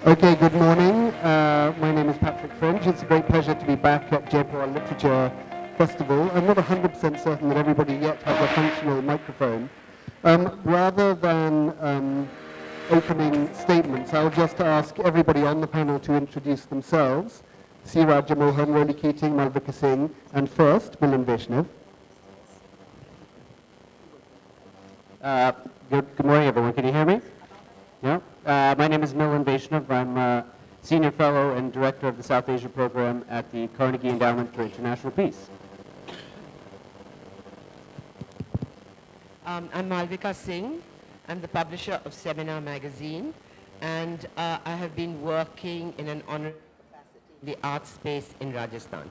Okay, good morning. My name is Patrick French. It's a great pleasure to be back at Jaipur Literature Festival. I'm not 100% certain that everybody yet has a functional microphone. Rather than opening statements, I'll just ask everybody on the panel to introduce themselves. C.Raja Mohan, Roly Keating, Malvika Singh, and first, Milan Vaishnav. Good morning, everyone. Can you hear me? Yeah. My name is Milan Vaishnav. I'm a Senior Fellow and Director of the South Asia Program at the Carnegie Endowment for International Peace. I'm Malvika Singh. I'm the publisher of Seminar Magazine, and I have been working in an honorary capacity in the art space in Rajasthan.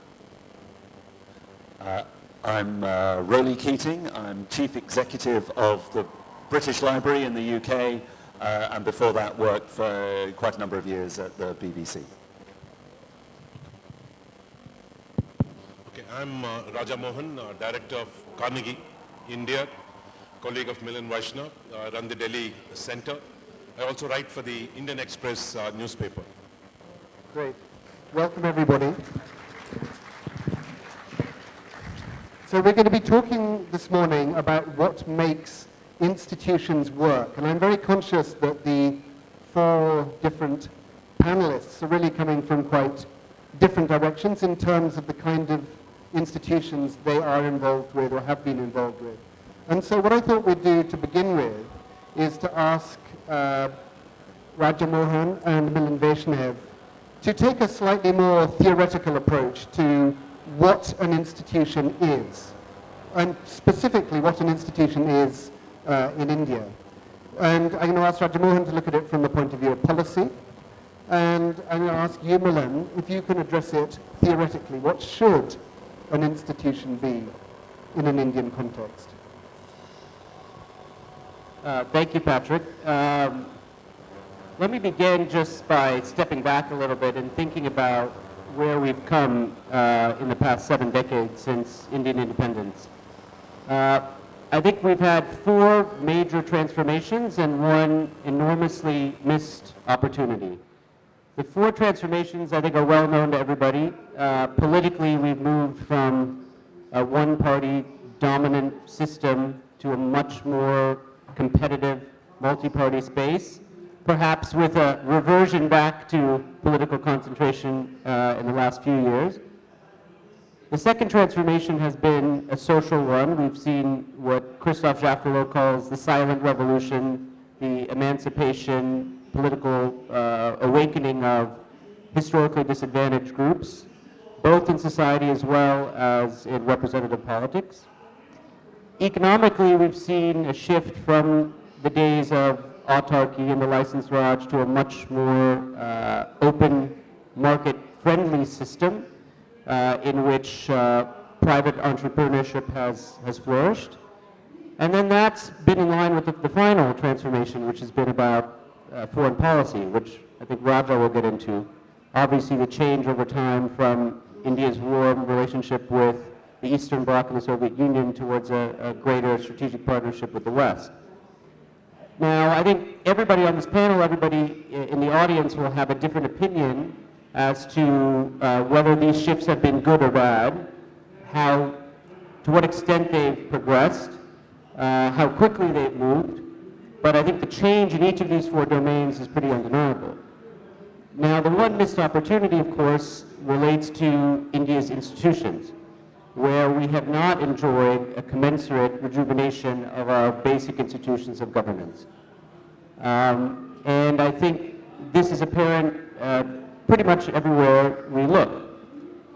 I'm Roly Keating. I'm Chief Executive of the British Library in the UK, and before that worked for quite a number of years at the BBC. Okay, I'm Raja Mohan, Director of Carnegie India, colleague of Milan Vaishnav, run the Delhi Center. I also write for the Indian Express newspaper. Great. Welcome, everybody. So we're going to be talking this morning about what makes institutions work. And I'm very conscious that the four different panelists are really coming from quite different directions in terms of the kind of institutions they are involved with or have been involved with. And so what I thought we'd do to begin with is to ask Raja Mohan and Milan Vaishnav to take a slightly more theoretical approach to what an institution is, and specifically what an institution is in India. And I'm going to ask Raja Mohan to look at it from the point of view of policy, and I'm going to ask you, Milan, if you can address it theoretically. What should an institution be in an Indian context? Thank you, Patrick. Let me begin just by stepping back a little bit and thinking about where we've come in the past 7 decades since Indian independence. I think we've had 4 major transformations and 1 enormously missed opportunity. The 4 transformations, I think, are well known to everybody. Politically, we've moved from a one-party dominant system to a much more competitive multi-party space, perhaps with a reversion back to political concentration in the last few years. The second transformation has been a social one. We've seen what Christophe Jaffrelot calls the silent revolution, the emancipation, political awakening of historically disadvantaged groups, both in society as well as in representative politics. Economically, we've seen a shift from the days of autarky and the license Raj to a much more open market-friendly system in which private entrepreneurship has flourished. And then that's been in line with the final transformation, which has been about foreign policy, which I think Raja will get into. Obviously, the change over time from India's warm relationship with the Eastern Bloc and the Soviet Union towards a greater strategic partnership with the West. Now, I think everybody on this panel, everybody in the audience will have a different opinion as to whether these shifts have been good or bad, to what extent they've progressed, how quickly they've moved. But I think the change in each of these 4 domains is pretty undeniable. Now, the one missed opportunity, of course, relates to India's institutions, where we have not enjoyed a commensurate rejuvenation of our basic institutions of governance. And I think this is apparent pretty much everywhere we look,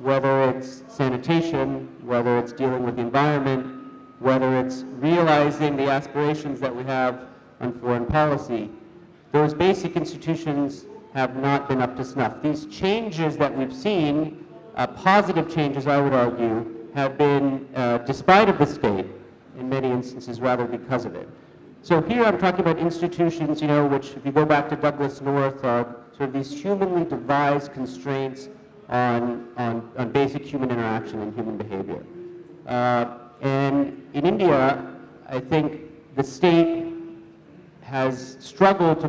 whether it's sanitation, whether it's dealing with the environment, whether it's realizing the aspirations that we have on foreign policy. Those basic institutions have not been up to snuff. These changes that we've seen, positive changes I would argue, have been despite of the state, in many instances rather because of it. So here I'm talking about institutions, which if you go back to Douglas North, are sort of these humanly devised constraints on basic human interaction and human behavior. And in India, I think the state has struggled to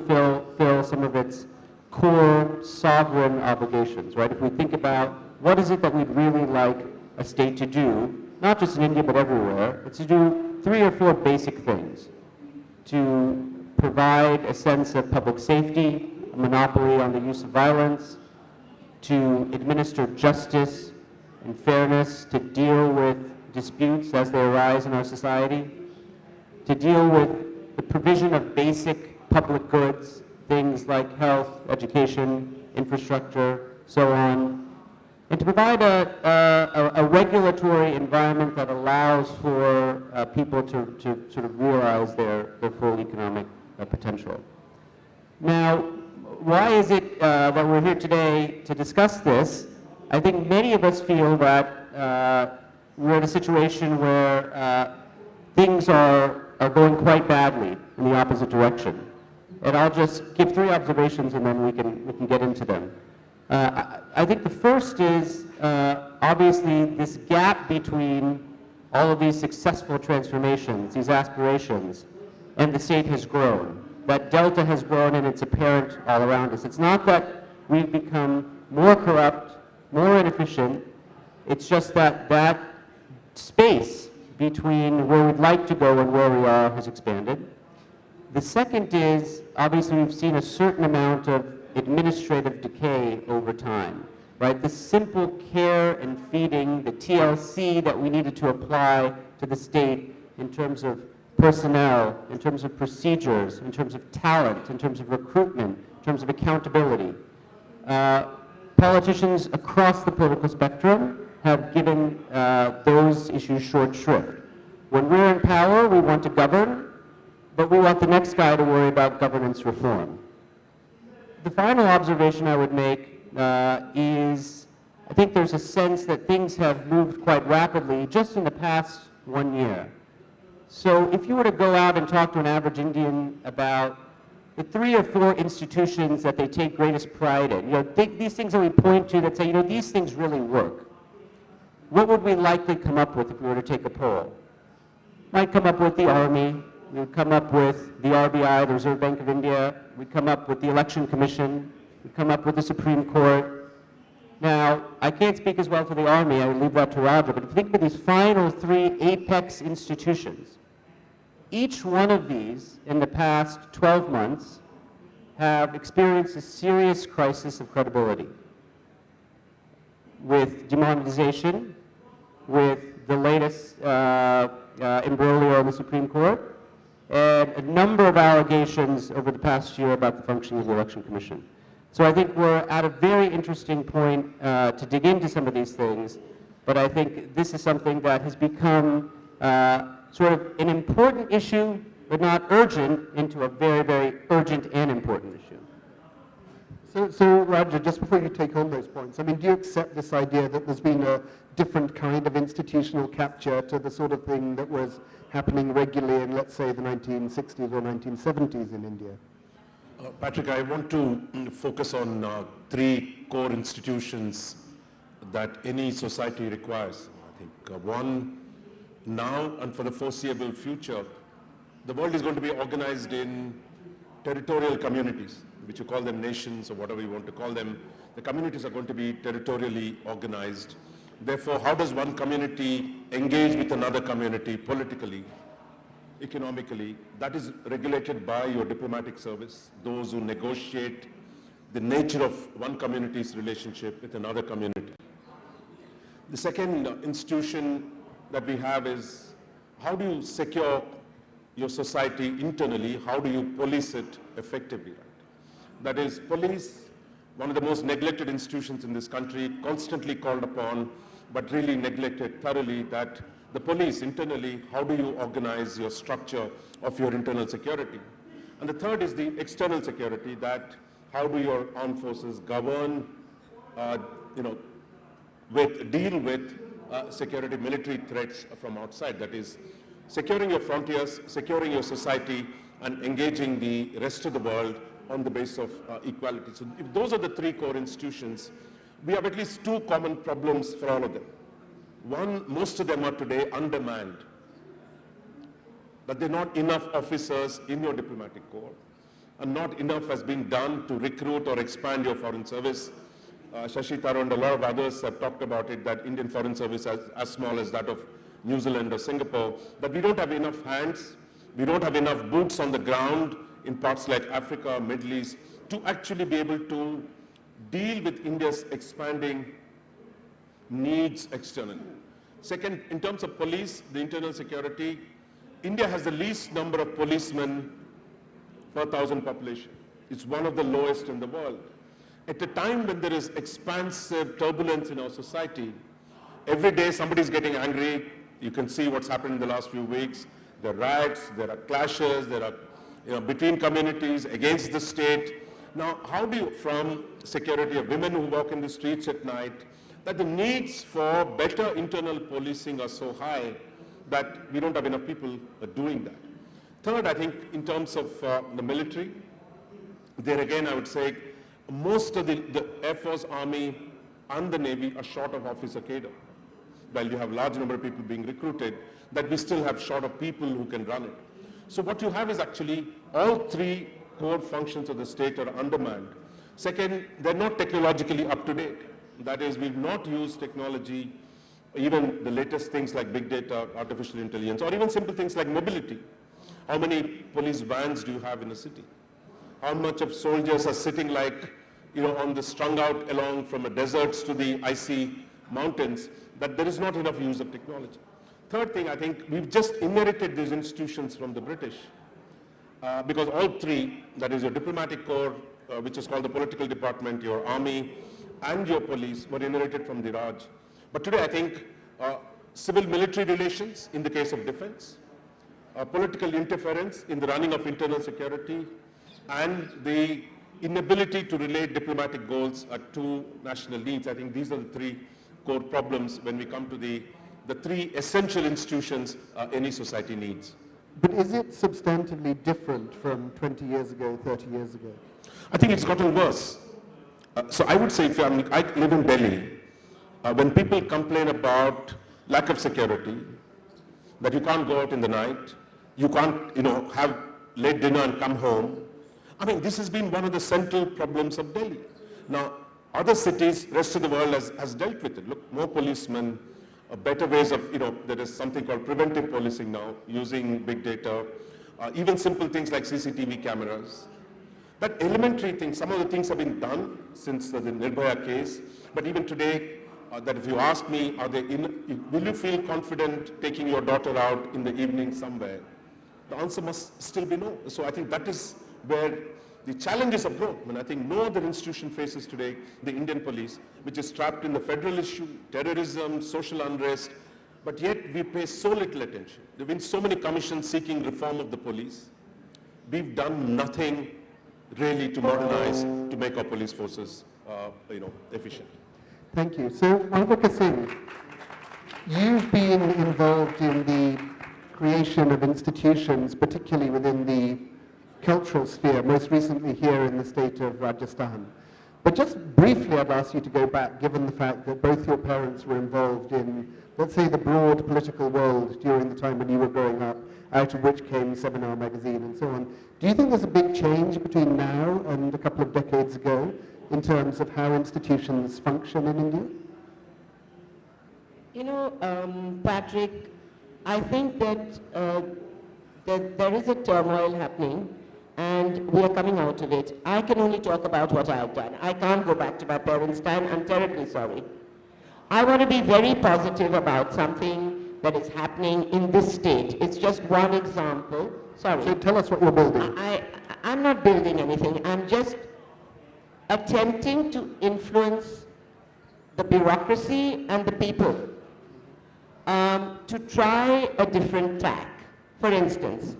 fill some of its core sovereign obligations, right? If we think about what is it that we'd really like a state to do, not just in India but everywhere, it's to do 3 or 4 basic things. To provide a sense of public safety, a monopoly on the use of violence, to administer justice and fairness, to deal with disputes as they arise in our society, to deal with the provision of basic public goods, things like health, education, infrastructure, so on, and to provide a regulatory environment that allows for people to sort of realize their full economic potential. Now, why is it that we're here today to discuss this? I think many of us feel that we're in a situation where things are going quite badly in the opposite direction. And I'll just give 3 observations and then we can get into them. I think the first is obviously this gap between all of these successful transformations, these aspirations, and the state has grown. That delta has grown and it's apparent all around us. It's not that we've become more corrupt, more inefficient, it's just that that space between where we'd like to go and where we are has expanded. The second is, obviously we've seen a certain amount of administrative decay over time, right? The simple care and feeding, the TLC that we needed to apply to the state in terms of personnel, in terms of procedures, in terms of talent, in terms of recruitment, in terms of accountability. Politicians across the political spectrum have given those issues short shrift. When we're in power, we want to govern, but we want the next guy to worry about governance reform. The final observation I would make is I think there's a sense that things have moved quite rapidly just in the past 1 year. So if you were to go out and talk to an average Indian about the 3 or 4 institutions that they take greatest pride in, these things that we point to that say, these things really work, what would we likely come up with if we were to take a poll? Might come up with the Army, we would come up with the RBI, the Reserve Bank of India, we'd come up with the Election Commission, we'd come up with the Supreme Court. Now, I can't speak as well for the Army, I would leave that to Raja, but if you think of these final 3 apex institutions, each one of these in the past 12 months have experienced a serious crisis of credibility. With demonetization, with the latest imbroglio in the Supreme Court, and a number of allegations over the past year about the functioning of the Election Commission. So I think we're at a very interesting point to dig into some of these things, but I think this is something that has become sort of an important issue, but not urgent, into a very, very urgent and important issue. So Raja, just before you take on those points, do you accept this idea that there's been a different kind of institutional capture to the sort of thing that was happening regularly in, let's say, the 1960s or 1970s in India? Patrick, I want to focus on 3 core institutions that any society requires. I think one, now and for the foreseeable future, the world is going to be organized in territorial communities, which you call them nations or whatever you want to call them. The communities are going to be territorially organized. Therefore, how does one community engage with another community politically, economically? That is regulated by your diplomatic service, those who negotiate the nature of one community's relationship with another community. The second institution that we have is, how do you secure your society internally? How do you police it effectively? Right? That is, police, one of the most neglected institutions in this country, constantly called upon, but really neglected thoroughly, that the police internally, how do you organize your structure of your internal security? And the third is the external security, that how do your armed forces govern, deal with security, military threats from outside. That is, securing your frontiers, securing your society, and engaging the rest of the world on the basis of equality. So if those are the 3 core institutions, we have at least 2 common problems for all of them. One, most of them are today undermanned, that there are not enough officers in your diplomatic corps. and not enough has been done to recruit or expand your foreign service. Shashi Tharoor and a lot of others have talked about it, that Indian foreign service is as small as that of New Zealand or Singapore, that we don't have enough hands, we don't have enough boots on the ground in parts like Africa, Middle East, to actually be able to deal with India's expanding needs externally. Second, in terms of police, the internal security, India has the least number of policemen per 1,000 population. It's one of the lowest in the world. At a time when there is expansive turbulence in our society, every day somebody's getting angry. You can see what's happened in the last few weeks. There are riots, there are clashes, there are between communities, against the state. Now, how do you, from security of women who walk in the streets at night, that the needs for better internal policing are so high that we don't have enough people doing that. Third, I think in terms of the military, there again I would say most of the Air Force, Army and the Navy are short of officer cadre. While you have a large number of people being recruited, that we still have short of people who can run it. So what you have is actually all three core functions of the state are undermanned. Second, they're not technologically up to date. That is, we've not used technology, even the latest things like big data, artificial intelligence, or even simple things like mobility. How many police vans do you have in a city? How much of soldiers are sitting like, on the strung out along from the deserts to the icy mountains, that there is not enough use of technology. Third thing, I think we've just inherited these institutions from the British, because all three, that is your diplomatic corps, which is called the political department, your army, and your police were inherited from the Raj. But today I think civil-military relations in the case of defense, political interference in the running of internal security, and the inability to relate diplomatic goals to national needs. I think these are the three core problems when we come to the three essential institutions any society needs. But is it substantively different from 20 years ago, 30 years ago? I think it's gotten worse. So I would say, I live in Delhi, when people complain about lack of security, that you can't go out in the night, you can't, have late dinner and come home. I mean, this has been one of the central problems of Delhi. Now, other cities, rest of the world has dealt with it. Look, more policemen, better ways of, there is something called preventive policing now, using big data, even simple things like CCTV cameras. That elementary thing, some of the things have been done since the Nirbhaya case, but even today, that if you ask me, will you feel confident taking your daughter out in the evening somewhere? The answer must still be no. So I think that is where the challenges of growth, I think no other institution faces today, the Indian police, which is trapped in the federal issue, terrorism, social unrest, but yet we pay so little attention. There have been so many commissions seeking reform of the police. We've done nothing really to modernize, to make our police forces, efficient. Thank you. So, Malvika Singh, you've been involved in the creation of institutions, particularly within the cultural sphere, most recently here in the state of Rajasthan. But just briefly, I'd ask you to go back, given the fact that both your parents were involved in, let's say, the broad political world during the time when you were growing up, out of which came Seminar magazine and so on. Do you think there's a big change between now and a couple of decades ago in terms of how institutions function in India? Patrick, I think that there is a turmoil happening and we are coming out of it. I can only talk about what I've done. I can't go back to my parents' time. I'm terribly sorry. I want to be very positive about something that is happening in this state. It's just one example. Sorry. So tell us what you're building. I'm not building anything. I'm just attempting to influence the bureaucracy and the people to try a different tack. For instance,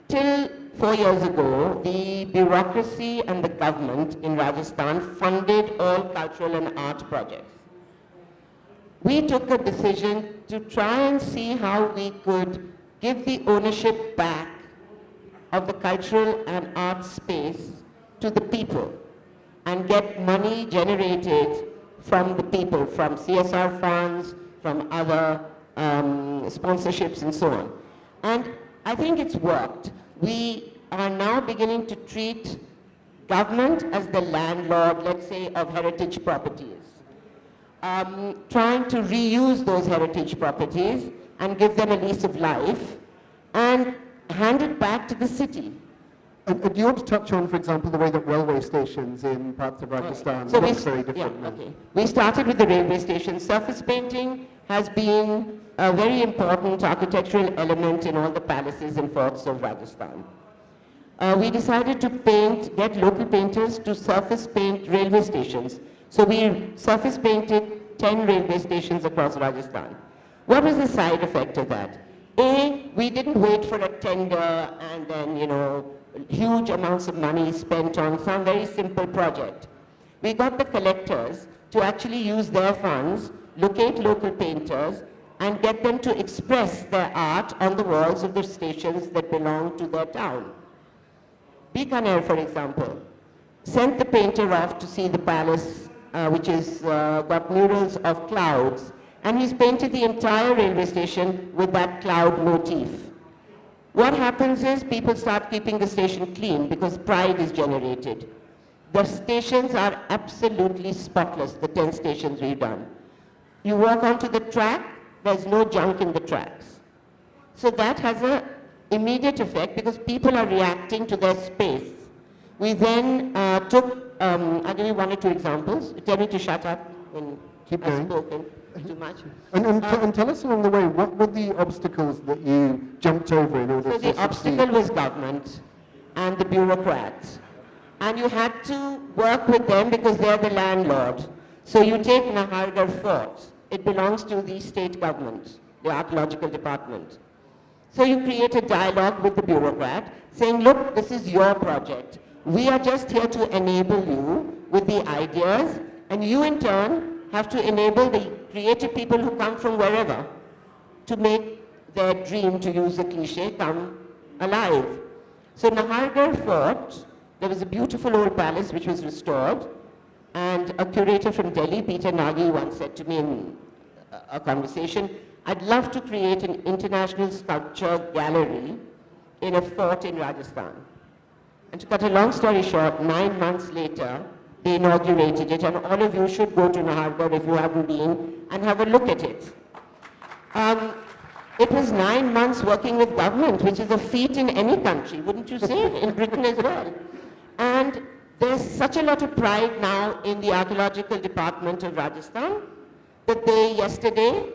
till 4 years ago, the bureaucracy and the government in Rajasthan funded all cultural and art projects. We took a decision to try and see how we could give the ownership back of the cultural and art space to the people and get money generated from the people, from CSR funds, from other sponsorships and so on. And I think it's worked. We are now beginning to treat government as the landlord, let's say, of heritage properties. Trying to reuse those heritage properties and give them a lease of life and hand it back to the city. And do you want to touch on, for example, the way that railway stations in parts of Rajasthan look very different now? We started with the railway station. Surface painting has been a very important architectural element in all the palaces and forts of Rajasthan. We decided to get local painters to surface paint railway stations. So we surface painted 10 railway stations across Rajasthan. What was the side effect of that? A, we didn't wait for a tender and then, huge amounts of money spent on some very simple project. We got the collectors to actually use their funds, locate local painters, and get them to express their art on the walls of the stations that belong to their town. Bikaner, for example, sent the painter off to see the palace, which is got murals of clouds, and he's painted the entire railway station with that cloud motif. What happens is people start keeping the station clean because pride is generated. The stations are absolutely spotless, the 10 stations we've done. You walk onto the track, there's no junk in the tracks. So that has an immediate effect because people are reacting to their space. We then took, I'll give you one or two examples. Tell me to shut up when I've spoken too much. And tell us along the way, what were the obstacles that you jumped over in order to succeed? So the obstacle was government and the bureaucrats. And you had to work with them because they're the landlord. So you take Nahargarh Fort. It belongs to the state government, the archaeological department. So you create a dialogue with the bureaucrat saying, look, this is your project. We are just here to enable you with the ideas, and you in turn have to enable the creative people who come from wherever to make their dream, to use the cliche, come alive. So Nahargarh Fort, there was a beautiful old palace which was restored, and a curator from Delhi, Peter Nagy, once said to me in a conversation, I'd love to create an international sculpture gallery in a fort in Rajasthan. And to cut a long story short, 9 months later, they inaugurated it, and all of you should go to Nahargarh if you haven't been and have a look at it. It was 9 months working with government, which is a feat in any country, wouldn't you say, in Britain as well. And there's such a lot of pride now in the archaeological department of Rajasthan that they yesterday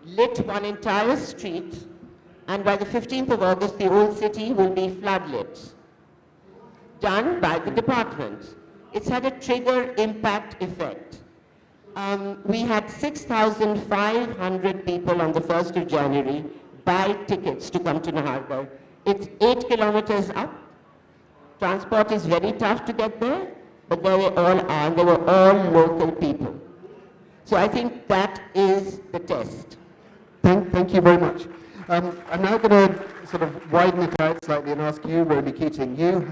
lit one entire street, and by the 15th of August, the old city will be floodlit, done by the department. It's had a trigger impact effect. We had 6,500 people on the 1st of January buy tickets to come to Nahargarh. It's 8 kilometers up. Transport is very tough to get there, but there they all are. They were all local people. So I think that is the test. Thank you very much. I'm now going to sort of widen it out slightly and ask you, Roly Keating. You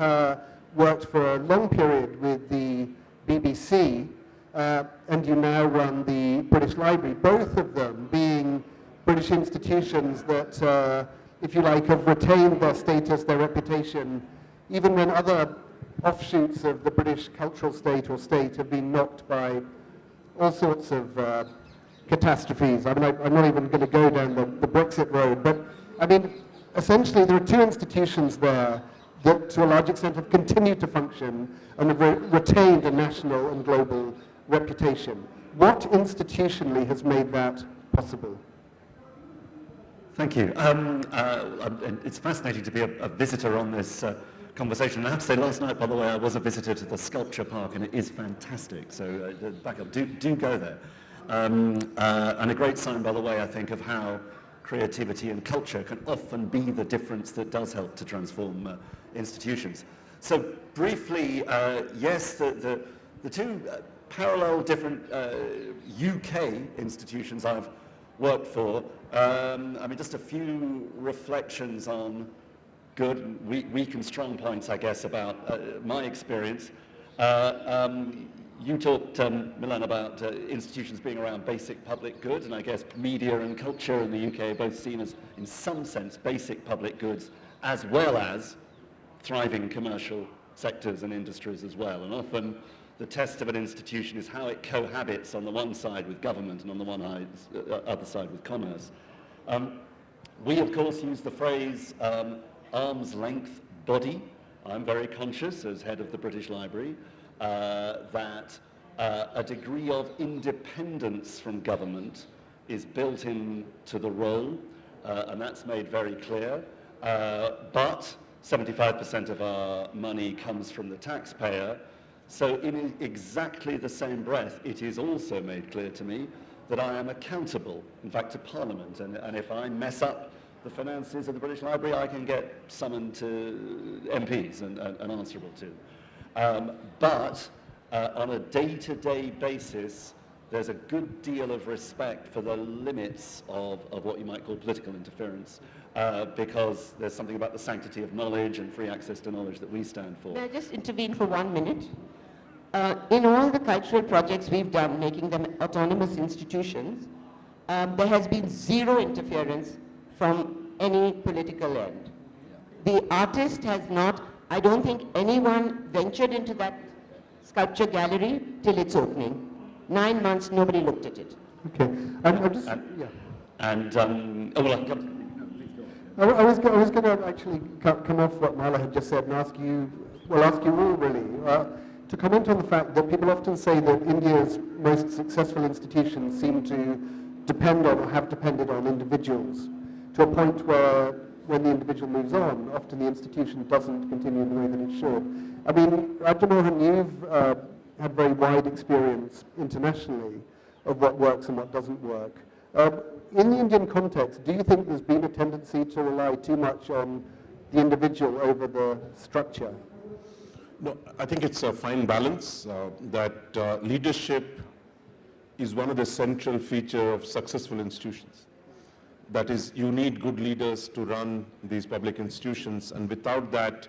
worked for a long period with the BBC, and you now run the British Library, both of them being British institutions that, if you like, have retained their status, their reputation, even when other offshoots of the British cultural state or state have been knocked by all sorts of catastrophes. I mean, I'm not even going to go down the Brexit road, but I mean, essentially there are two institutions there that to a large extent have continued to function and have retained a national and global reputation. What institutionally has made that possible? Thank you. It's fascinating to be a visitor on this conversation. And I have to say, last night, by the way, I was a visitor to the sculpture park, and it is fantastic. So back up, do go there. And a great sign, by the way, I think, of how creativity and culture can often be the difference that does help to transform institutions. So briefly, yes, the two parallel different UK institutions I've worked for, I mean, just a few reflections on good, weak and strong points, I guess, about my experience. You talked, Milan, about institutions being around basic public goods, and I guess media and culture in the UK are both seen as, in some sense, basic public goods, as well as thriving commercial sectors and industries as well. And often the test of an institution is how it cohabits on the one side with government and on the other side with commerce. We, of course, use the phrase arm's length body. I'm very conscious, as head of the British Library, that a degree of independence from government is built into the role, and that's made very clear. But 75% of our money comes from the taxpayer. So in exactly the same breath, it is also made clear to me that I am accountable, in fact, to Parliament. And if I mess up the finances of the British Library, I can get summoned to MPs and answerable to. But on a day-to-day basis, there's a good deal of respect for the limits of what you might call political interference, because there's something about the sanctity of knowledge and free access to knowledge that we stand for. May I just intervene for 1 minute? In all the cultural projects we've done, making them autonomous institutions, there has been zero interference from any political end. The artist has not, I don't think anyone ventured into that sculpture gallery till its opening. 9 months, nobody looked at it. Okay. I'm just, yeah. And, oh, well, I was going to actually come off what Mala had just said and ask you all really, to comment on the fact that people often say that India's most successful institutions seem to depend on or have depended on individuals to a point where when the individual moves on, often the institution doesn't continue the way that it should. I mean, Raja Mohan, you've had very wide experience internationally of what works and what doesn't work. In the Indian context, do you think there's been a tendency to rely too much on the individual over the structure? No, I think it's a fine balance that leadership is one of the central features of successful institutions. That is, you need good leaders to run these public institutions, and without that,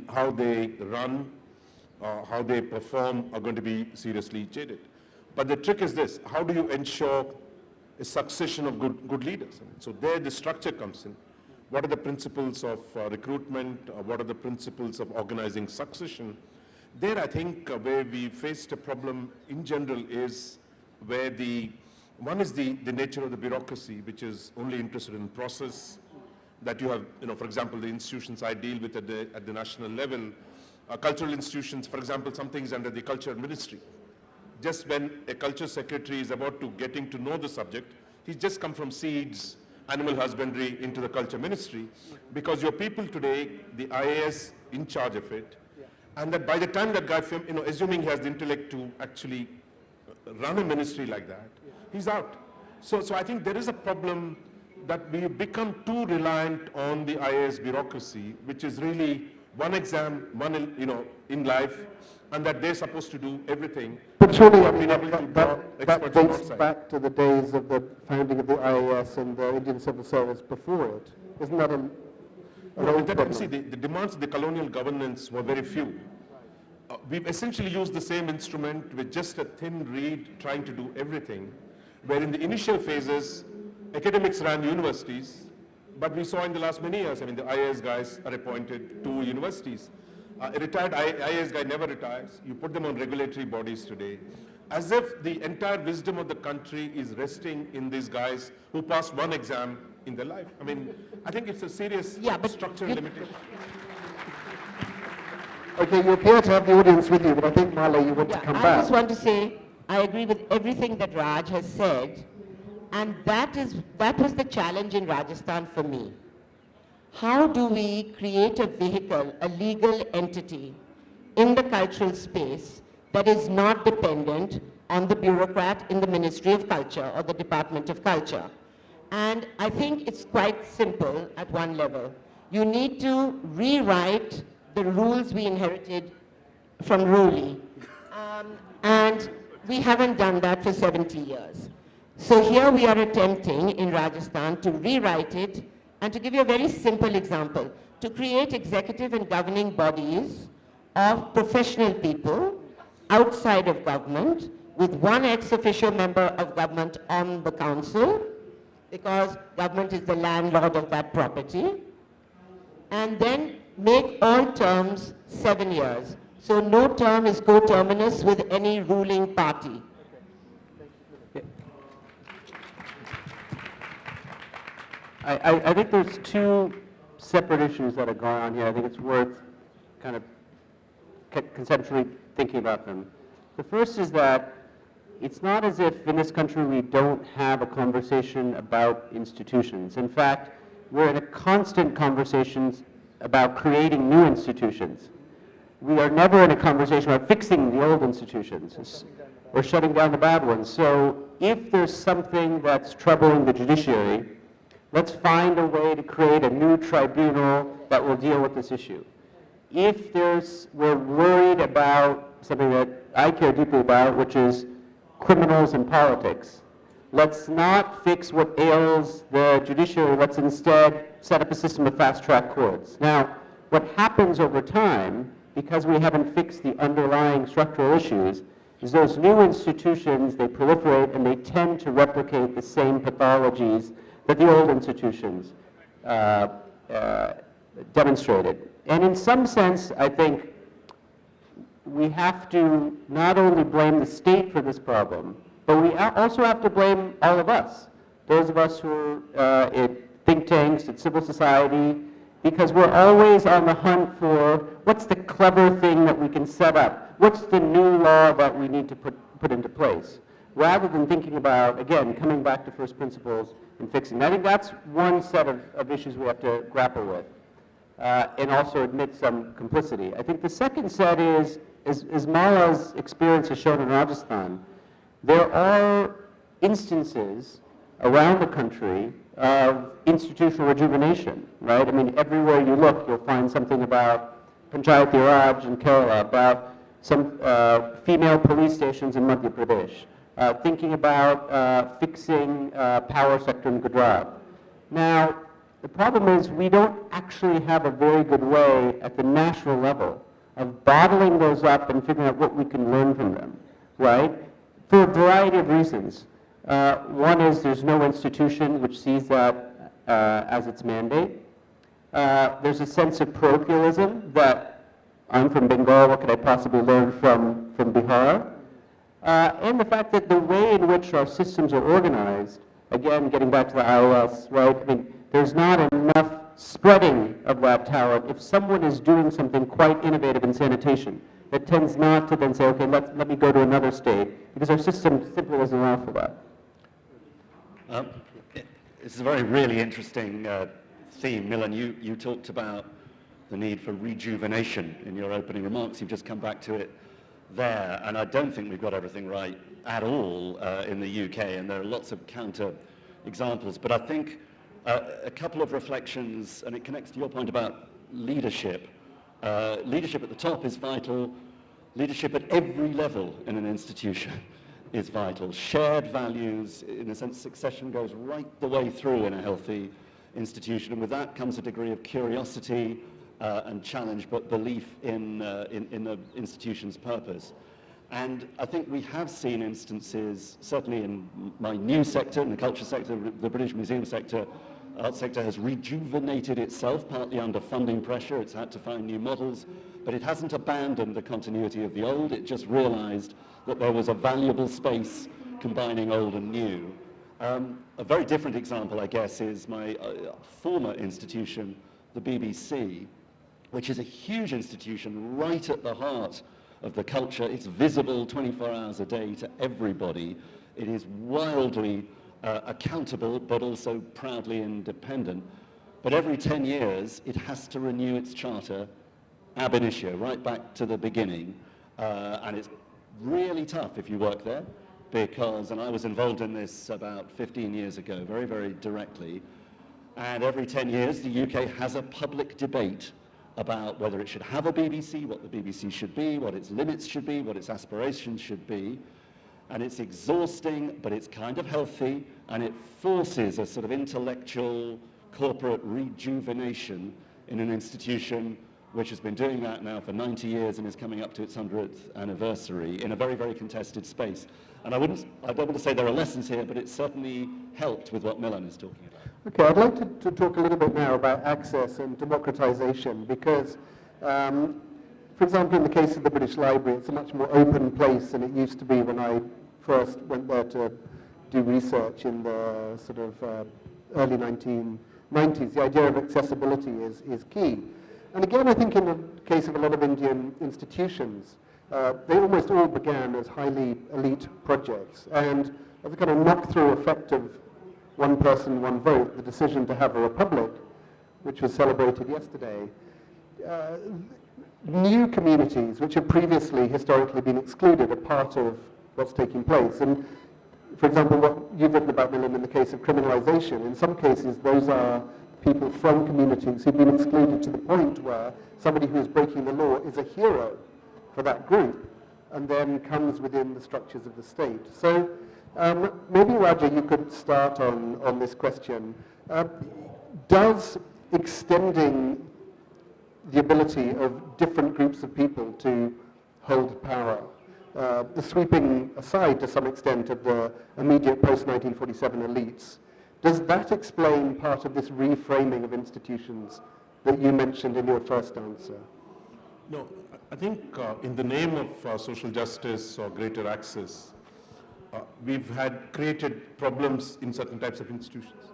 how they run, how they perform are going to be seriously jaded. But the trick is this: how do you ensure a succession of good leaders? So there the structure comes in. What are the principles of recruitment? What are the principles of organizing succession? There, I think, where we faced a problem in general is where one is the nature of the bureaucracy, which is only interested in process. That you have, for example, the institutions I deal with at the national level, cultural institutions, for example, some things under the culture ministry. Just when a culture secretary is about to getting to know the subject, he's just come from seeds, animal husbandry into the culture ministry, because your people today, the IAS in charge of it, and that by the time that guy, assuming he has the intellect to actually run a ministry like that, he's out. So I think there is a problem that we become too reliant on the IAS bureaucracy, which is really one exam, in life, and that they're supposed to do everything. But surely, I mean, that dates back to the days of the founding of the IAS and the Indian Civil Service before it. Isn't that an old problem? See, the demands of the colonial governance were very few. We've essentially used the same instrument with just a thin reed trying to do everything, where in the initial phases, academics ran universities, but we saw in the last many years, the IAS guys are appointed to universities. A retired IAS guy never retires. You put them on regulatory bodies today, as if the entire wisdom of the country is resting in these guys who passed one exam in their life. I think it's a serious structural limitation. Okay, you appear to have the audience with you, but I think, Mala, you want to come back. I just want to say, I agree with everything that Raj has said, and that was the challenge in Rajasthan for me. How do we create a vehicle, a legal entity in the cultural space that is not dependent on the bureaucrat in the Ministry of Culture or the Department of Culture? And I think it's quite simple at one level. You need to rewrite the rules we inherited from Roly. And we haven't done that for 70 years. So here we are attempting in Rajasthan to rewrite it. And to give you a very simple example, to create executive and governing bodies of professional people outside of government with one ex-officio member of government on the council, because government is the landlord of that property, and then make all terms 7 years. So no term is coterminous with any ruling party. I think there's two separate issues that are going on here. I think it's worth kind of conceptually thinking about them. The first is that it's not as if in this country we don't have a conversation about institutions. In fact, we're in a constant conversation about creating new institutions. We are never in a conversation about fixing the old institutions or shutting down the bad ones. So if there's something that's troubling the judiciary, let's find a way to create a new tribunal that will deal with this issue. If we're worried about something that I care deeply about, which is criminals in politics, let's not fix what ails the judiciary. Let's instead set up a system of fast-track courts. Now, what happens over time, because we haven't fixed the underlying structural issues, is those new institutions, they proliferate and they tend to replicate the same pathologies that the old institutions demonstrated. And in some sense, I think we have to not only blame the state for this problem, but we also have to blame all of us, those of us who are at think tanks, at civil society, because we're always on the hunt for what's the clever thing that we can set up, what's the new law that we need to put into place, rather than thinking about, again, coming back to first principles and fixing. I think that's one set of issues we have to grapple with, and also admit some complicity. I think the second set is, as Mala's experience has shown in Rajasthan, there are instances around the country of institutional rejuvenation, right? I mean, everywhere you look, you'll find something about Panchayat Raj in Kerala, about some female police stations in Madhya Pradesh, thinking about fixing power sector in Gujarat. Now, the problem is we don't actually have a very good way at the national level of bottling those up and figuring out what we can learn from them, right? For a variety of reasons. One is there's no institution which sees that as its mandate. There's a sense of parochialism that I'm from Bengal, what could I possibly learn from Bihar? And the fact that the way in which our systems are organized, again, getting back to the IOS, right? I mean, there's not enough spreading of that talent. If someone is doing something quite innovative in sanitation, that tends not to then say, okay, let me go to another state, because our system simply doesn't allow for that. It's a very really interesting theme. Milan, you talked about the need for rejuvenation in your opening remarks. You've just come back to it there, and I don't think we've got everything right at all in the UK, and there are lots of counter examples, but I think a couple of reflections, and it connects to your point about leadership. Leadership at the top is vital. Leadership at every level in an institution is vital. Shared values, in a sense, succession goes right the way through in a healthy institution, and with that comes a degree of curiosity and challenge, but belief in the institution's purpose. And I think we have seen instances, certainly in my new sector, in the culture sector, the British Museum sector, art sector has rejuvenated itself, partly under funding pressure. It's had to find new models, but it hasn't abandoned the continuity of the old. It just realized that there was a valuable space combining old and new. A very different example, I guess, is my former institution, the BBC, which is a huge institution right at the heart of the culture. It's visible 24 hours a day to everybody. It is wildly accountable, but also proudly independent. But every 10 years, it has to renew its charter ab initio, right back to the beginning. And it's really tough if you work there, because, and I was involved in this about 15 years ago, very, very directly, and every 10 years, the UK has a public debate about whether it should have a BBC, what the BBC should be, what its limits should be, what its aspirations should be. And it's exhausting, but it's kind of healthy, and it forces a sort of intellectual, corporate rejuvenation in an institution which has been doing that now for 90 years and is coming up to its 100th anniversary in a very, very contested space. And I don't want to say there are lessons here, but it certainly helped with what Milan is talking about. Okay, I'd like to talk a little bit now about access and democratization because, for example, in the case of the British Library, it's a much more open place than it used to be when I first went there to do research in the sort of early 1990s. The idea of accessibility is key. And again, I think in the case of a lot of Indian institutions, they almost all began as highly elite projects. And as a kind of knock-through effect of one person, one vote, the decision to have a republic, which was celebrated yesterday, new communities which have previously historically been excluded are part of what's taking place. And for example, what you've written about, Milan, in the case of criminalization, in some cases those are people from communities who've been excluded to the point where somebody who is breaking the law is a hero for that group and then comes within the structures of the state. So maybe, Raja, you could start on this question. Does extending the ability of different groups of people to hold power, the sweeping aside to some extent of the immediate post-1947 elites, does that explain part of this reframing of institutions that you mentioned in your first answer? No, I think in the name of social justice or greater access, we've had created problems in certain types of institutions.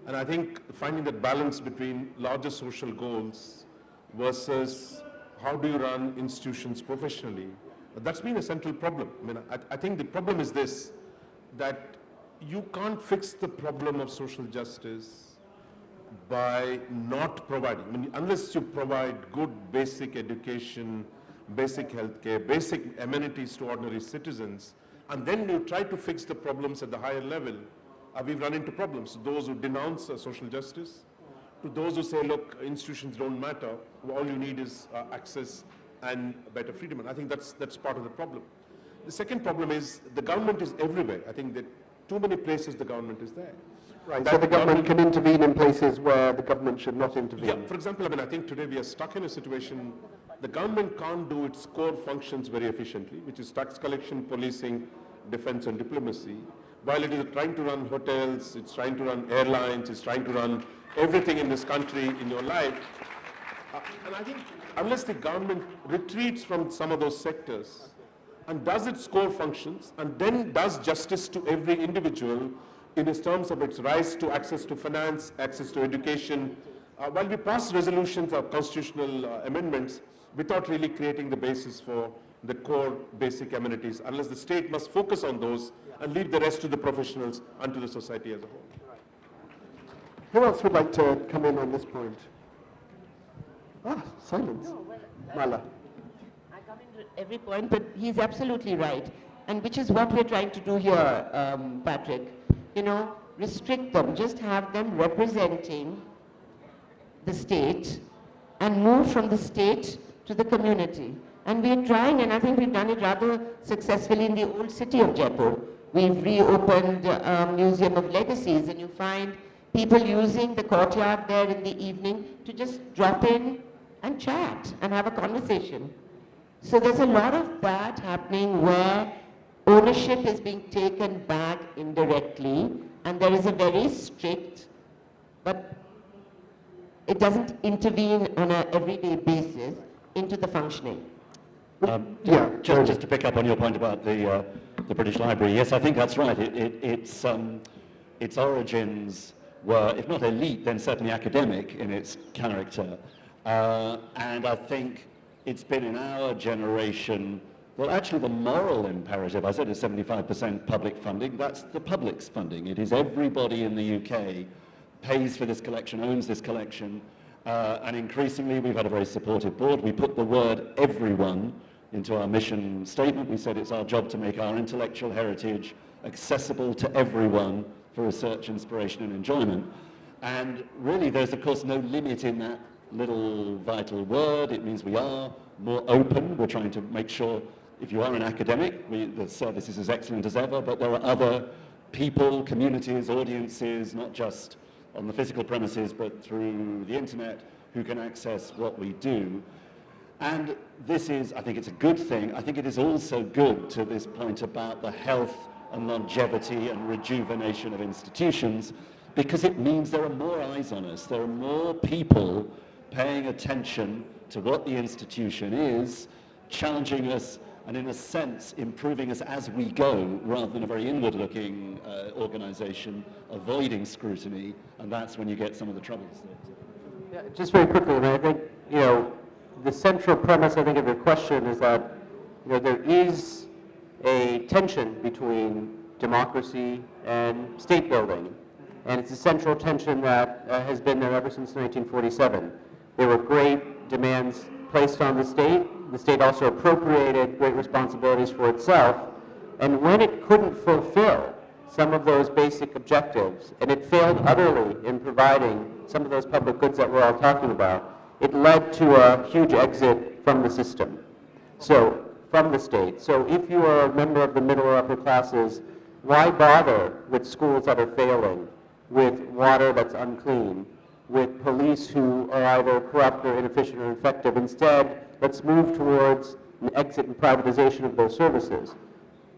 And I think finding that balance between larger social goals versus how do you run institutions professionally, that's been a central problem. I mean, I think the problem is this, that you can't fix the problem of social justice by not providing. I mean, unless you provide good basic education, basic healthcare, basic amenities to ordinary citizens, and then you try to fix the problems at the higher level, we've run into problems. Those who denounce social justice, to those who say, look, institutions don't matter, all you need is access and better freedom. And I think that's part of the problem. The second problem is the government is everywhere. I think that too many places the government is there. Right, so the government can intervene in places where the government should not intervene. Yeah, for example, I mean, I think today we are stuck in a situation, the government can't do its core functions very efficiently, which is tax collection, policing, defense and diplomacy. While it is trying to run hotels, it's trying to run airlines, it's trying to run everything in this country in your life. And I think unless the government retreats from some of those sectors and does its core functions and then does justice to every individual in terms of its rights to access to finance, access to education, while we pass resolutions or constitutional amendments without really creating the basis for the core basic amenities, unless the state must focus on those and leave the rest to the professionals and to the society as a whole. Who else would like to come in on this point? Silence. Mala. I come into every point, but he's absolutely right. And which is what we're trying to do here, Patrick. You know, restrict them, just have them representing the state and move from the state to the community. And we're trying, and I think we've done it rather successfully in the old city of Jaipur. We've reopened a Museum of Legacies, and you find people using the courtyard there in the evening to just drop in and chat and have a conversation. So there's a lot of that happening where ownership is being taken back indirectly, and there is a very strict, but it doesn't intervene on an everyday basis into the functioning. Just to pick up on your point about the British Library, yes, I think that's right. Its origins were, if not elite, then certainly academic in its character. And I think it's been in our generation, well, actually the moral imperative, I said it's 75% public funding, that's the public's funding. It is everybody in the UK pays for this collection, owns this collection, and increasingly we've had a very supportive board. We put the word everyone into our mission statement. We said it's our job to make our intellectual heritage accessible to everyone for research, inspiration and enjoyment. And really there's of course no limit in that little vital word. It means we are more open. We're trying to make sure if you are an academic, the service is as excellent as ever, but there are other people, communities, audiences, not just on the physical premises, but through the internet, who can access what we do. And this is, I think it's a good thing. I think it is also good to this point about the health and longevity and rejuvenation of institutions, because it means there are more eyes on us, there are more people paying attention to what the institution is, challenging us, and in a sense, improving us as we go, rather than a very inward-looking organization, avoiding scrutiny, and that's when you get some of the troubles. Yeah, just very quickly, and I think, the central premise, I think, of your question is that, there is a tension between democracy and state building, and it's a central tension that has been there ever since 1947. There were great demands placed on the state. The state also appropriated great responsibilities for itself, and when it couldn't fulfill some of those basic objectives, and it failed utterly in providing some of those public goods that we're all talking about, it led to a huge exit from the system, from the state. So if you are a member of the middle or upper classes, why bother with schools that are failing, with water that's unclean, with police who are either corrupt or inefficient or effective? Instead, let's move towards an exit and privatization of those services.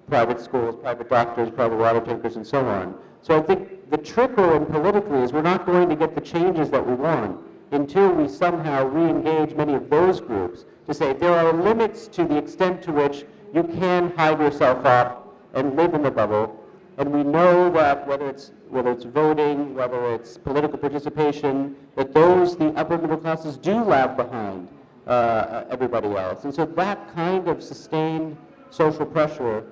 Private schools, private doctors, private water tankers, and so on. So I think the trickle in politically is we're not going to get the changes that we want until we somehow re-engage many of those groups to say there are limits to the extent to which you can hide yourself up and live in the bubble. And we know that whether it's voting, whether it's political participation, that the upper middle classes do lag behind everybody else. And so that kind of sustained social pressure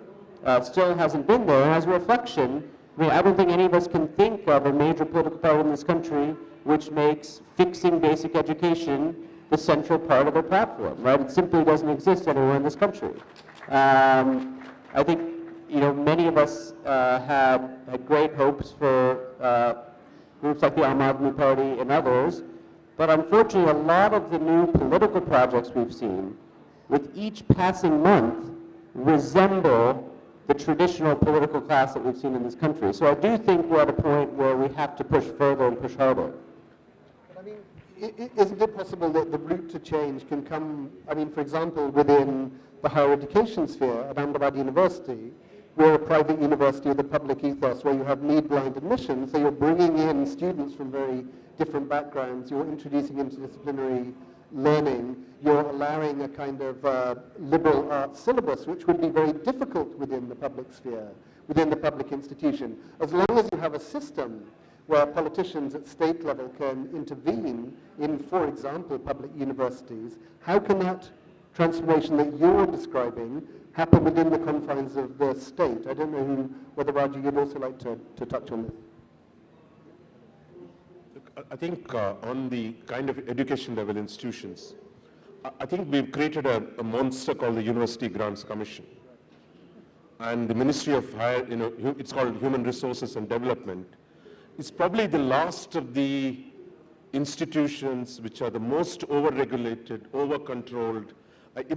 still hasn't been there. And as a reflection, I don't think any of us can think of a major political party in this country which makes fixing basic education the central part of their platform, right? It simply doesn't exist anywhere in this country. I think, many of us had great hopes for groups like the Aam Aadmi Party and others, but unfortunately a lot of the new political projects we've seen with each passing month resemble the traditional political class that we've seen in this country. So I do think we're at a point where we have to push further and push harder. But isn't it possible that the route to change can come, for example, within the higher education sphere at Ahmedabad University, we're a private university with a public ethos where you have need-blind admission, so you're bringing in students from very different backgrounds, you're introducing interdisciplinary learning, you're allowing a kind of liberal arts syllabus, which would be very difficult within the public sphere, within the public institution. As long as you have a system where politicians at state level can intervene in, for example, public universities, how can that transformation that you're describing happen within the confines of the state? I don't know whether Raja, you'd also like to touch on this. I think on the kind of education level institutions, I think we've created a monster called the University Grants Commission. And the Ministry of Higher, it's called Human Resources and Development. It's probably the last of the institutions which are the most over-regulated, over-controlled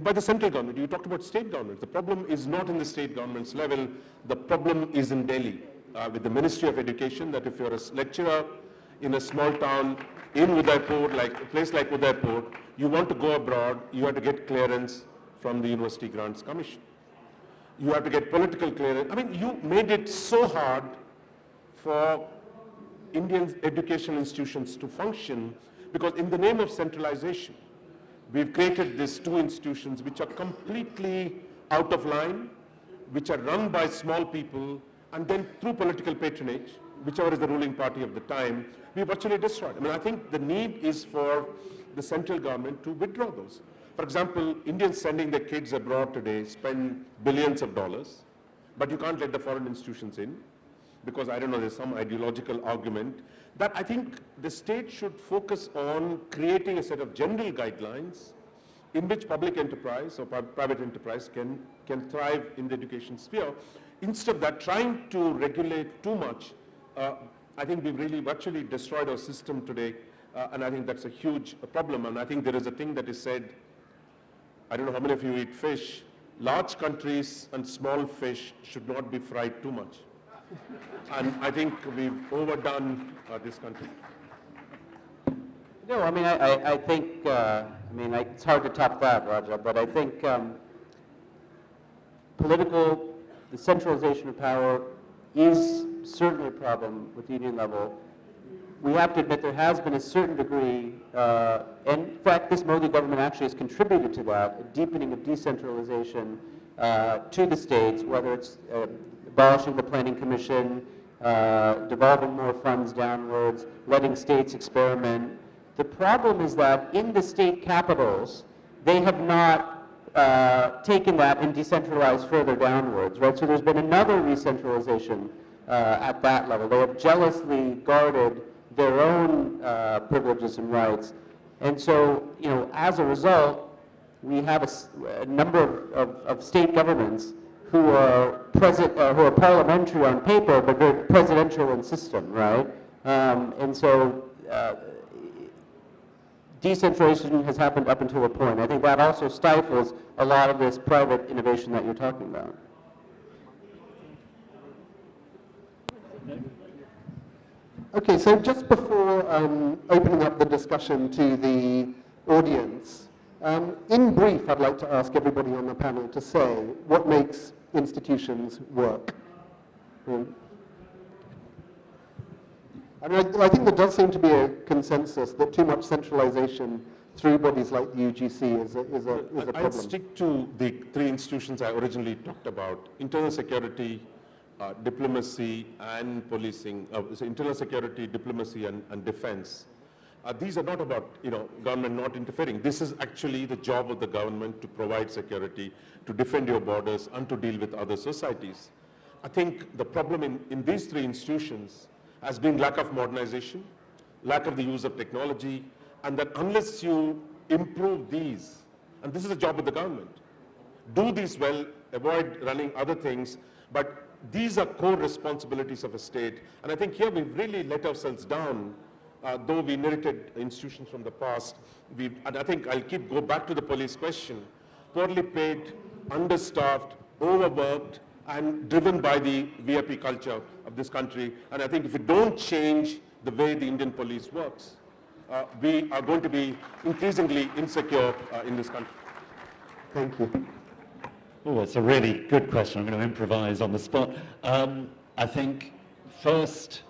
by the central government. You talked about state government. The problem is not in the state government's level. The problem is in Delhi with the Ministry of Education, that if you're a lecturer in a small town in Udaipur, like a place like Udaipur, you want to go abroad, you have to get clearance from the University Grants Commission. You have to get political clearance. You made it so hard for Indian education institutions to function because in the name of centralization, we've created these two institutions which are completely out of line, which are run by small people, and then through political patronage, whichever is the ruling party of the time, we've virtually destroyed. I think the need is for the central government to withdraw those. For example, Indians sending their kids abroad today spend billions of dollars, but you can't let the foreign institutions in because, there's some ideological argument that I think the state should focus on creating a set of general guidelines in which public enterprise or private enterprise can thrive in the education sphere. Instead of that, trying to regulate too much, I think we've really virtually destroyed our system today, and I think that's a huge problem. And I think there is a thing that is said, I don't know how many of you eat fish, large countries and small fish should not be fried too much. And I think we've overdone this country. No, I think, it's hard to top that, Raja, but I think the centralization of power is certainly a problem with the union level. we have to admit there has been a certain degree, and in fact this Modi government actually has contributed to that, a deepening of decentralization to the states, whether it's abolishing the planning commission, devolving more funds downwards, letting states experiment. The problem is that in the state capitals, they have not taken that and decentralized further downwards, right? So there's been another re-centralization at that level. They have jealously guarded their own privileges and rights. And so, you know, as a result, we have a number of state governments who are parliamentary on paper, but they're presidential in system, right? And so decentralization has happened up until a point. I think that also stifles a lot of this private innovation that you're talking about. Okay, so just before opening up the discussion to the audience, in brief, I'd like to ask everybody on the panel to say what makes institutions work. I mean, I think there does seem to be a consensus that too much centralization through bodies like the UGC is a problem. I'll stick to the three institutions I originally talked about: internal security, diplomacy, and policing. So internal security, diplomacy, and defense. These are not about, you know, government not interfering. This is actually the job of the government to provide security, to defend your borders, and to deal with other societies. I think the problem in these three institutions has been lack of modernization, lack of the use of technology, and that unless you improve these, and this is the job of the government, do these well, avoid running other things, but these are core responsibilities of a state. And I think here we've really let ourselves down, though we inherited institutions from the past. And I think I'll go back to the police question: poorly paid, understaffed, overworked, and driven by the VIP culture of this country. And I think if we don't change the way the Indian police works, we are going to be increasingly insecure in this country. Thank you. Oh, it's a really good question. I'm going to improvise on the spot. I think first,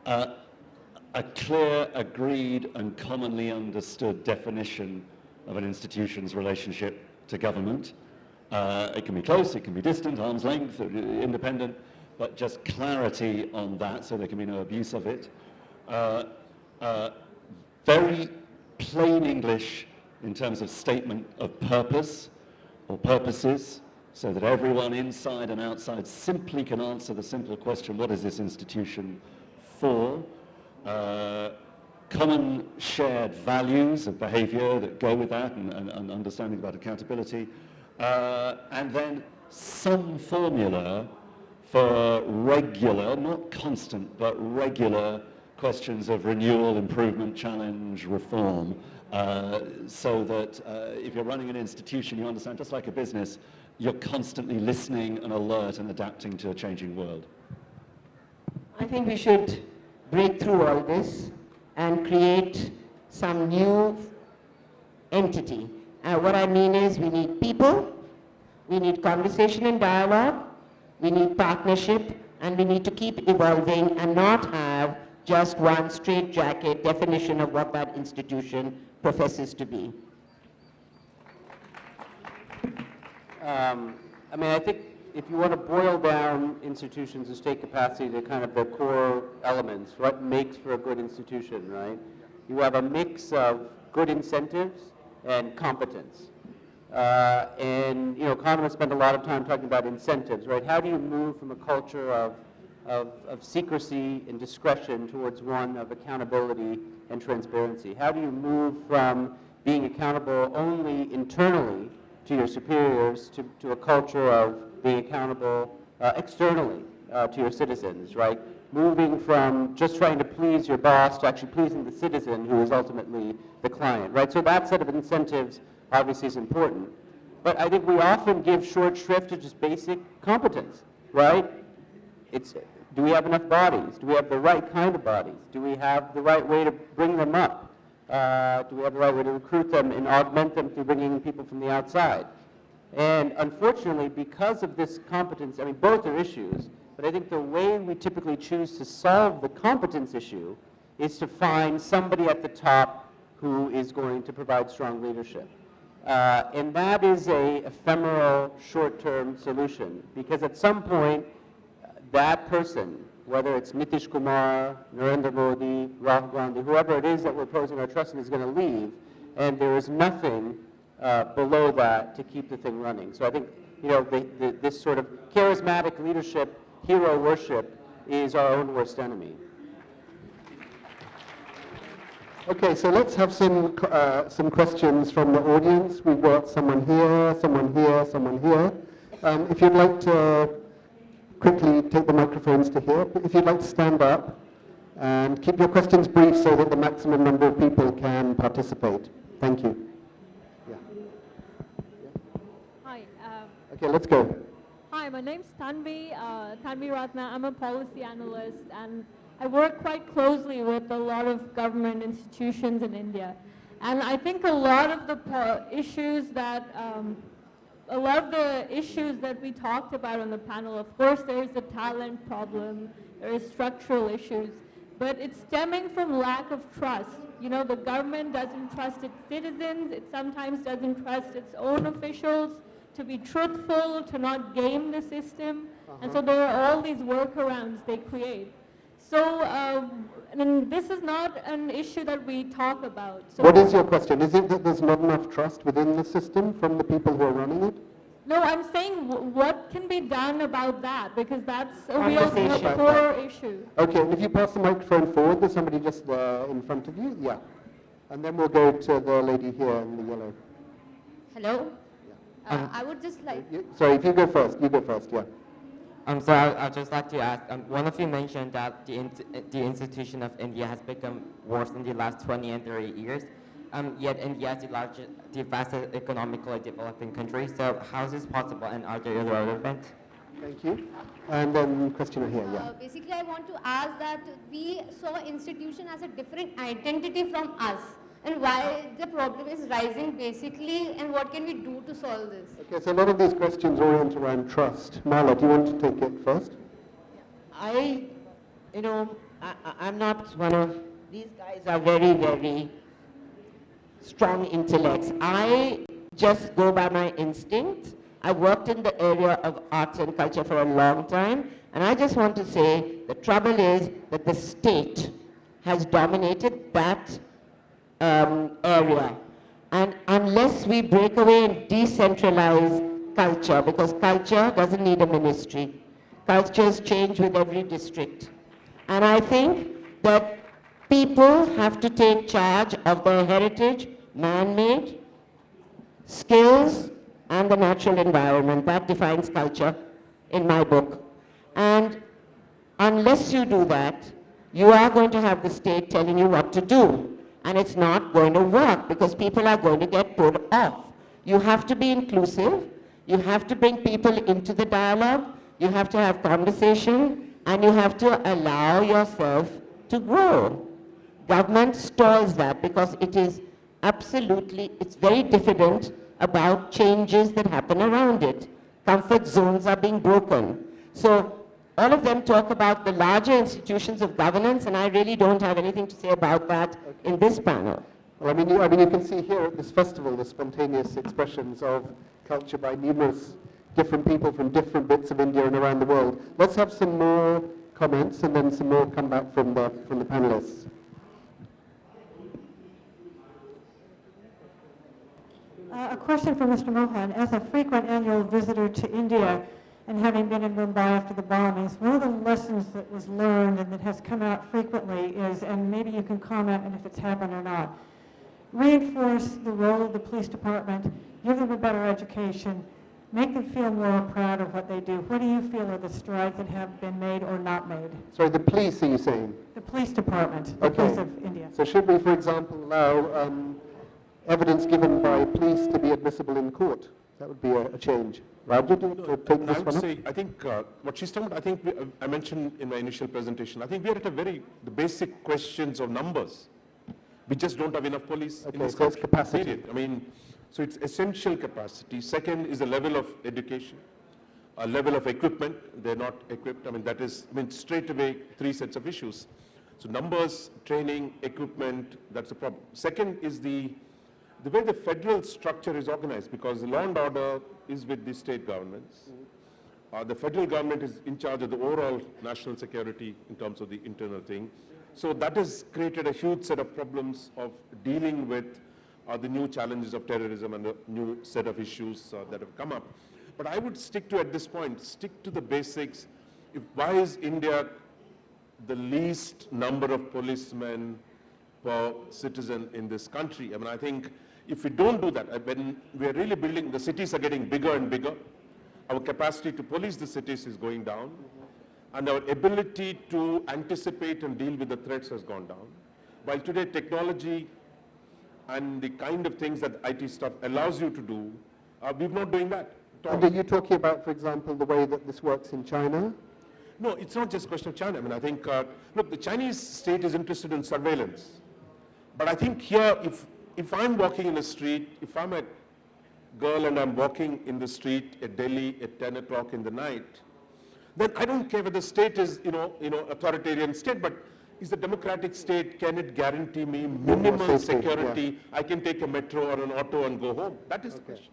a clear, agreed, and commonly understood definition of an institution's relationship to government. It can be close, it can be distant, arm's length, independent, but just clarity on that so there can be no abuse of it. Very plain English in terms of statement of purpose or purposes, so that everyone inside and outside simply can answer the simple question: what is this institution for? Common shared values of behavior that go with that, and understanding about accountability, and then some formula for regular, not constant, but regular questions of renewal, improvement, challenge, reform, so that if you're running an institution, you understand, just like a business, you're constantly listening and alert and adapting to a changing world. I think we should break through all this and create some new entity. What I mean is, we need people, we need conversation and dialogue, we need partnership, and we need to keep evolving and not have just one straitjacket definition of what that institution professes to be. I mean, I think if you want to boil down institutions of state capacity to kind of the core elements, what makes for a good institution, right? You have a mix of good incentives and competence. And, you know, economists spend a lot of time talking about incentives, right? How do you move from a culture of secrecy and discretion towards one of accountability and transparency? How do you move from being accountable only internally to your superiors to a culture of being accountable externally to your citizens, right? Moving from just trying to please your boss to actually pleasing the citizen who is ultimately the client, right? So that set of incentives obviously is important. But I think we often give short shrift to just basic competence, right? It's, do we have enough bodies? Do we have the right kind of bodies? Do we have the right way to bring them up? Do we have the right way to recruit them and augment them through bringing in people from the outside? And unfortunately, because of this competence, I mean, both are issues, but I think the way we typically choose to solve the competence issue is to find somebody at the top who is going to provide strong leadership. And that is a ephemeral, short-term solution, because at some point, that person, whether it's Nitish Kumar, Narendra Modi, Rahul Gandhi, whoever it is that we're posing our trust in, is going to leave, and there is nothing below that to keep the thing running. So I think, you know, this sort of charismatic leadership, hero worship, is our own worst enemy. Okay, so let's have some questions from the audience. We've got someone here, someone here, someone here. If you'd like to quickly take the microphones to here, if you'd like to stand up and keep your questions brief so that the maximum number of people can participate. Thank you. Yeah. Hi. Okay, let's go. Hi, my name's Tanvi Ratna. I'm a policy analyst, and I work quite closely with a lot of government institutions in India. And I think a lot of the issues that we talked about on the panel, of course there is the talent problem, there is structural issues, but it's stemming from lack of trust. You know, the government doesn't trust its citizens, it sometimes doesn't trust its own officials to be truthful, to not game the system, and so there are all these workarounds they create. So, and this is not an issue that we talk about. So What is your question? Is it that there's not enough trust within the system from the people who are running it? No, I'm saying what can be done about that, because that's a real Conversation. core issue. Okay, and if you pass the microphone forward, there's somebody just there in front of you? Yeah. And then we'll go to the lady here in the yellow. Hello. I would just like. Sorry, if you go first, yeah. So I'd just like to ask, one of you mentioned that the institution of India has become worse in the last 20 and 30 years, yet India is the fastest economically developing country. So how is this possible, and are they irrelevant? Thank you. And then question here, yeah. Basically, I want to ask that we saw institution as a different identity from us, and why the problem is rising basically, and what can we do to solve this? Okay, so a lot of these questions orient around trust. Marla, do you want to take it first? I'm not one of, these guys are very, very strong intellects. I just go by my instinct. I worked in the area of arts and culture for a long time, and I just want to say the trouble is that the state has dominated that area. And unless we break away and decentralize culture, because culture doesn't need a ministry. Cultures change with every district. And I think that people have to take charge of their heritage, man-made, skills, and the natural environment. That defines culture in my book. And unless you do that, you are going to have the state telling you what to do. And it's not going to work because people are going to get put off. You have to be inclusive. You have to bring people into the dialogue. You have to have conversation. And you have to allow yourself to grow. Government stalls that because it is absolutely, it's very diffident about changes that happen around it. Comfort zones are being broken. So all of them talk about the larger institutions of governance, and I really don't have anything to say about that in this panel. Well, I mean, you can see here at this festival the spontaneous expressions of culture by numerous different people from different bits of India and around the world. Let's have some more comments and then some more come back from the panelists. A question for Mr. Mohan. As a frequent annual visitor to India and having been in Mumbai after the bombings, one of the lessons that was learned and that has come out frequently is, and maybe you can comment on if it's happened or not, reinforce the role of the police department, give them a better education, make them feel more proud of what they do. What do you feel are the strides that have been made or not made? Sorry, the police, are you saying? The police department, the police of India. So should we, for example, allow evidence given by police to be admissible in court? That would be a change. Raju, do you want to take this one up? I think what she's talking about, I think I mentioned in my initial presentation, I think we are at the basic questions of numbers. We just don't have enough police in this so it's country, capacity. period. I mean, so it's essential capacity. Second is the level of education, a level of equipment. They're not equipped. I mean, that is, straight away, three sets of issues. So numbers, training, equipment, that's a problem. Second is the way the federal structure is organized, because the law and order is with the state governments. The federal government is in charge of the overall national security in terms of the internal thing. So that has created a huge set of problems of dealing with the new challenges of terrorism and the new set of issues that have come up. But I would stick to, at this point, stick to the basics. Why is India the least number of policemen per citizen in this country? I mean, I think if we don't do that, when we are really building, the cities are getting bigger and bigger, our capacity to police the cities is going down, and our ability to anticipate and deal with the threats has gone down. While today technology and the kind of things that IT stuff allows you to do, we're not doing that. And are you talking about, for example, the way that this works in China? No, it's not just a question of China. I mean, I think, look, the Chinese state is interested in surveillance. But I think here, if I'm walking in the street, if I'm a girl and I'm walking in the street at Delhi at 10 o'clock in the night, then I don't care whether the state is, authoritarian state, but is a democratic state, can it guarantee me minimal security? Yeah. I can take a metro or an auto and go home. That is the question.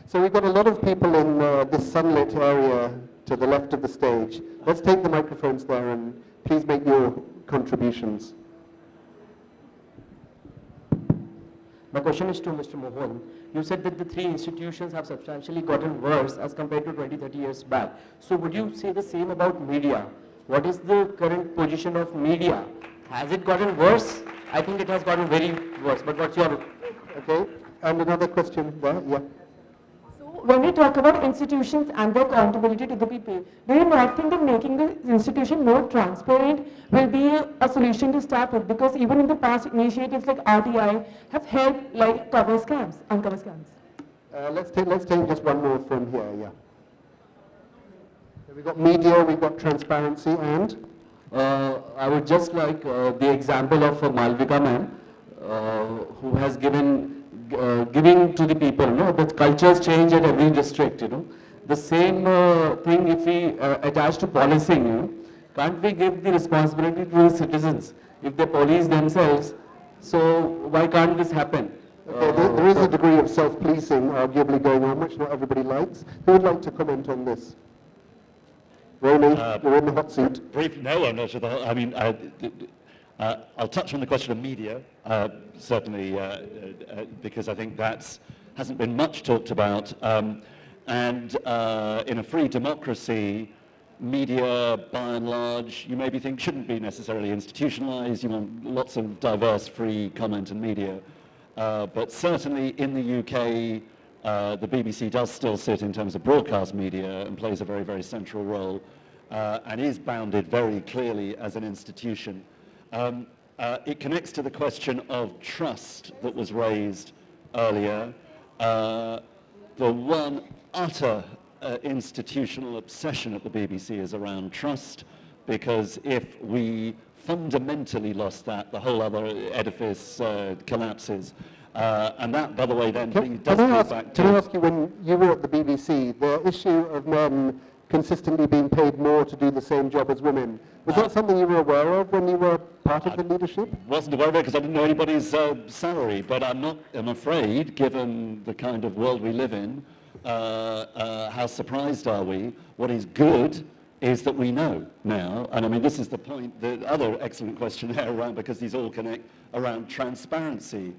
So we've got a lot of people in this sunlit area to the left of the stage. Let's take the microphones there and please make your contributions. My question is to Mr. Mohan. You said that the three institutions have substantially gotten worse as compared to 20, 30 years back. So would you say the same about media? What is the current position of media? Has it gotten worse? I think it has gotten very worse, but what's your... Okay, and another question there, yeah. When we talk about institutions and their accountability to the people, do you not think that making the institution more transparent will be a solution to start with? Because even in the past, initiatives like RTI have helped uncover scams. Let's take just one more from here, yeah. So we've got media, we've got transparency, and? I would just like the example of Malvika ma'am, who has giving to the people, that cultures change at every district, The same thing if we attach to policing, can't we give the responsibility to the citizens if they police themselves? So why can't this happen? Okay, there is a degree of self-policing arguably going on, which not everybody likes. Who would like to comment on this? Roly, you're in the hot seat. Briefly, no, I'm not sure. I mean, I'll touch on the question of media, certainly, because I think that hasn't been much talked about. And in a free democracy, media, by and large, you maybe think shouldn't be necessarily institutionalized. You want lots of diverse, free comment and media. But certainly in the UK, the BBC does still sit in terms of broadcast media and plays a very, very central role and is bounded very clearly as an institution. It connects to the question of trust that was raised earlier. The one utter institutional obsession at the BBC is around trust, because if we fundamentally lost that, the whole other edifice collapses. And that, by the way, then does go back to... Can I ask you, when you were at the BBC, the issue of men consistently being paid more to do the same job as women, was that something you were aware of when you were part of the leadership? Wasn't aware of it because I didn't know anybody's salary, but I'm afraid, given the kind of world we live in, how surprised are we? What is good is that we know now, and I mean this is the point, the other excellent question there around, because these all connect, around transparency.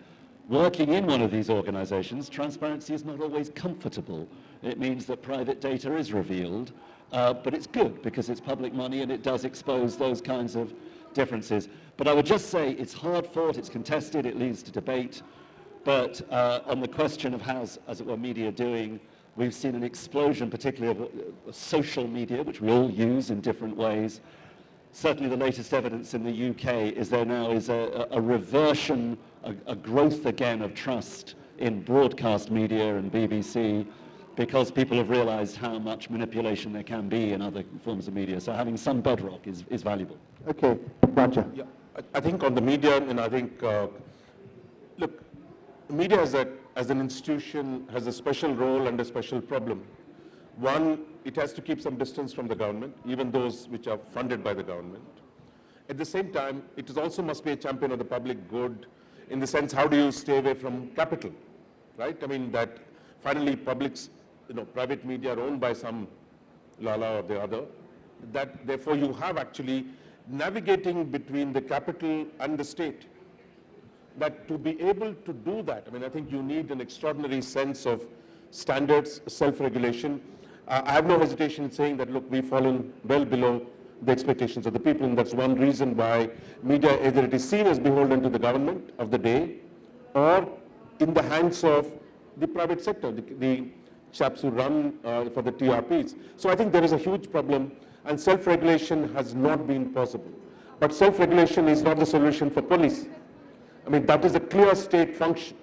Working in one of these organizations, transparency is not always comfortable. It means that private data is revealed, but it's good because it's public money and it does expose those kinds of differences. But I would just say it's hard fought, it's contested, it leads to debate. But on the question of how's, as it were, media doing, we've seen an explosion, particularly of social media, which we all use in different ways. Certainly the latest evidence in the UK is there now is a reversion, a growth again of trust in broadcast media and BBC, because people have realized how much manipulation there can be in other forms of media. So having some bedrock is valuable. Okay, Raja. Yeah, I think on the media, and I think, look, media as an institution has a special role and a special problem. One, it has to keep some distance from the government, even those which are funded by the government. At the same time, it is also must be a champion of the public good in the sense, how do you stay away from capital, right? I mean, that finally private media are owned by some Lala or the other, that therefore you have actually navigating between the capital and the state. That to be able to do that, I mean, I think you need an extraordinary sense of standards, self-regulation. I have no hesitation in saying that, look, we've fallen well below the expectations of the people, and that's one reason why media, either it is seen as beholden to the government of the day, or in the hands of the private sector, the chaps who run for the TRPs. So I think there is a huge problem, and self-regulation has not been possible. But self-regulation is not the solution for police. I mean, that is a clear state function,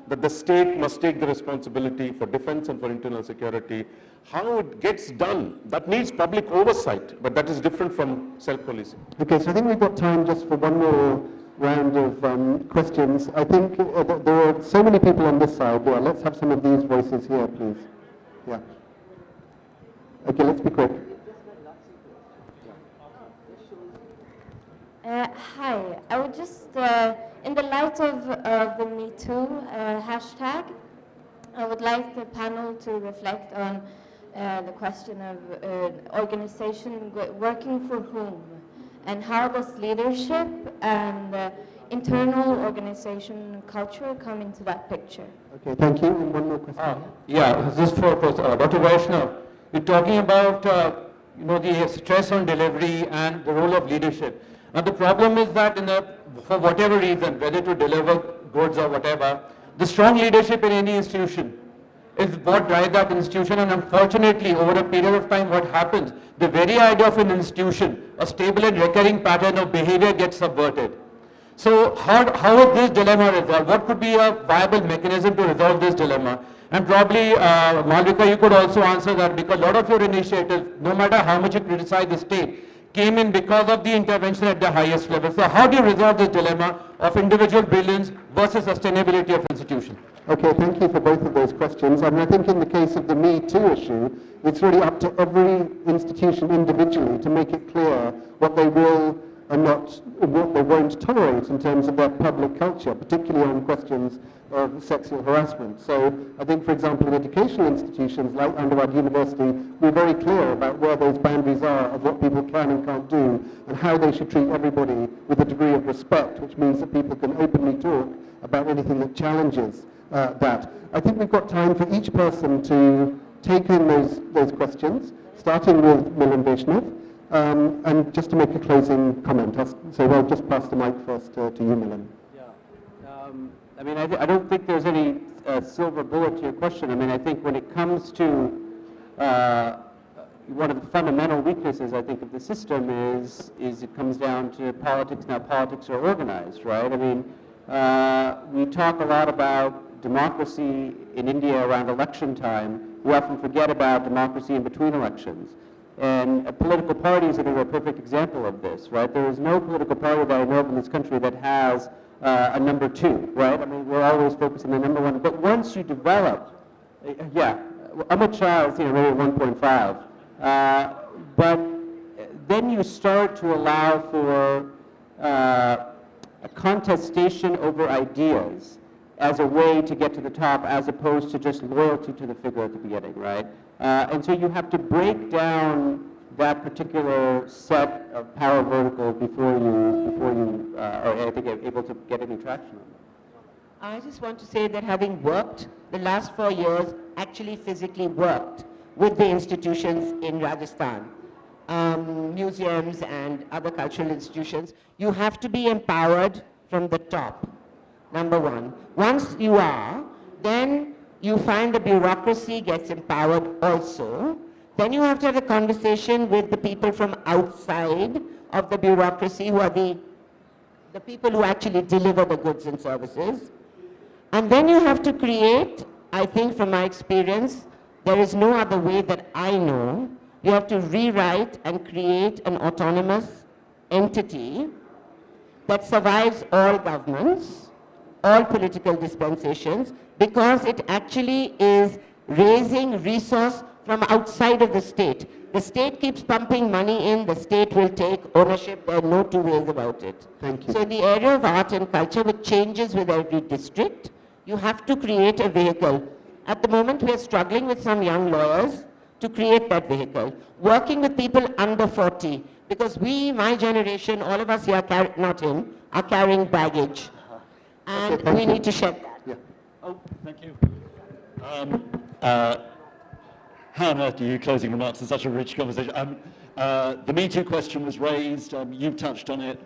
that the state must take the responsibility for defense and for internal security. How it gets done, that needs public oversight, but that is different from self-policing. Okay, so I think we've got time just for one more round of questions. I think there are so many people on this side. Yeah, let's have some of these voices here, please. Yeah. Okay, let's be quick. Hi, I would just, in the light of the Me Too hashtag, I would like the panel to reflect on the question of organization working for whom, and how does leadership and internal organization culture come into that picture? Okay, thank you. And one more question. Yeah, this is for Dr. Vaishnav. We're talking about the stress on delivery and the role of leadership. Now the problem is that for whatever reason, whether to deliver goods or whatever, the strong leadership in any institution is what drives that institution, and unfortunately over a period of time what happens, the very idea of an institution, a stable and recurring pattern of behavior gets subverted. So how is this dilemma resolved? What could be a viable mechanism to resolve this dilemma? And probably, Malvika, you could also answer that, because a lot of your initiatives, no matter how much you criticize the state, came in because of the intervention at the highest level. So how do you resolve this dilemma of individual brilliance versus sustainability of institution? Okay, thank you for both of those questions. I mean, I think in the case of the Me Too issue, it's really up to every institution individually to make it clear what they will and what they won't tolerate in terms of their public culture, particularly on questions of sexual harassment. So I think, for example, in educational institutions like Undergrad University, we're very clear about where those boundaries are of what people can and can't do, and how they should treat everybody with a degree of respect, which means that people can openly talk about anything that challenges that. I think we've got time for each person to take in those questions, starting with Milan Vaishnav. And just to make a closing comment, so I'll just pass the mic first to you, Milan. I mean, I don't think there's any silver bullet to your question. I mean, I think when it comes to one of the fundamental weaknesses, I think, of the system is it comes down to politics. Now, politics are organized, right? I mean, we talk a lot about democracy in India around election time. We often forget about democracy in between elections. And political parties are a perfect example of this, right? There is no political party that I know of in this country that has a number two, right? I mean, we're always focusing on number one. But once you develop, I'm a child, maybe 1.5. But then you start to allow for a contestation over ideas as a way to get to the top, as opposed to just loyalty to the figure at the beginning, right? And so you have to break down that particular set of power verticals before you are able to get any traction on them. I just want to say that having worked the last 4 years, actually physically worked with the institutions in Rajasthan, museums and other cultural institutions, you have to be empowered from the top, number one. Once you are, then you find the bureaucracy gets empowered also. Then you have to have a conversation with the people from outside of the bureaucracy, who are the people who actually deliver the goods and services. And then you have to create, I think from my experience, there is no other way that I know. You have to rewrite and create an autonomous entity that survives all governments, all political dispensations, because it actually is raising resource from outside of the state. The state keeps pumping money in, the state will take ownership, there are no two ways about it. Thank you. So in the area of art and culture, which changes with every district, you have to create a vehicle. At the moment, we are struggling with some young lawyers to create that vehicle, working with people under 40, because we, my generation, all of us here, not him, are carrying baggage. And Okay, we need to shed that. Yeah. Oh, thank you. How on earth do you closing remarks in such a rich conversation? The Me Too question was raised. You touched on it.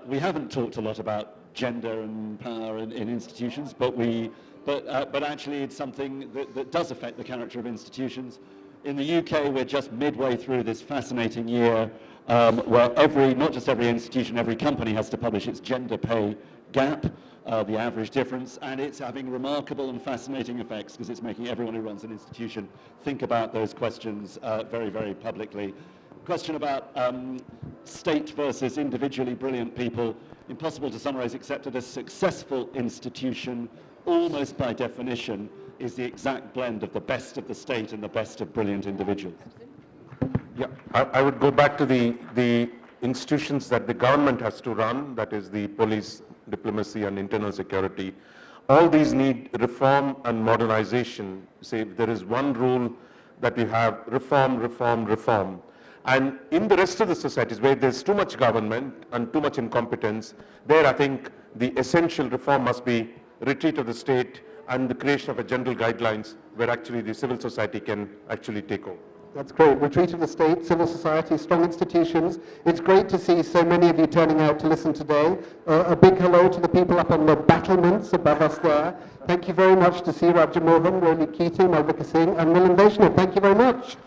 We haven't talked a lot about gender and power in institutions, but actually it's something that does affect the character of institutions. In the UK, we're just midway through this fascinating year where not just every institution, every company has to publish its gender pay gap, the average difference, and it's having remarkable and fascinating effects because it's making everyone who runs an institution think about those questions very, very publicly. Question about state versus individually brilliant people, impossible to summarize except that a successful institution, almost by definition, is the exact blend of the state and the best of brilliant individuals. Yeah, I would go back to the institutions that the government has to run, that is the police, diplomacy and internal security. All these need reform and modernization. Say if there is one rule that we have, reform, reform, reform. And in the rest of the societies where there's too much government and too much incompetence, there I think the essential reform must be retreat of the state and the creation of a general guidelines where actually the civil society can actually take over. That's great. Retreat of the state, civil society, strong institutions. It's great to see so many of you turning out to listen today. A big hello to the people up on the battlements above us there. Thank you very much to C.Raja Mohan, Roly Keating, Malvika Singh, and Milan Vaishnav. Thank you very much.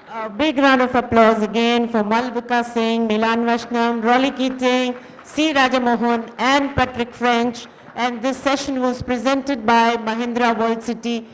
A big round of applause again for Malvika Singh, Milan Vaishnav, Roly Keating, C.Raja Mohan, and Patrick French. And this session was presented by Mahindra World City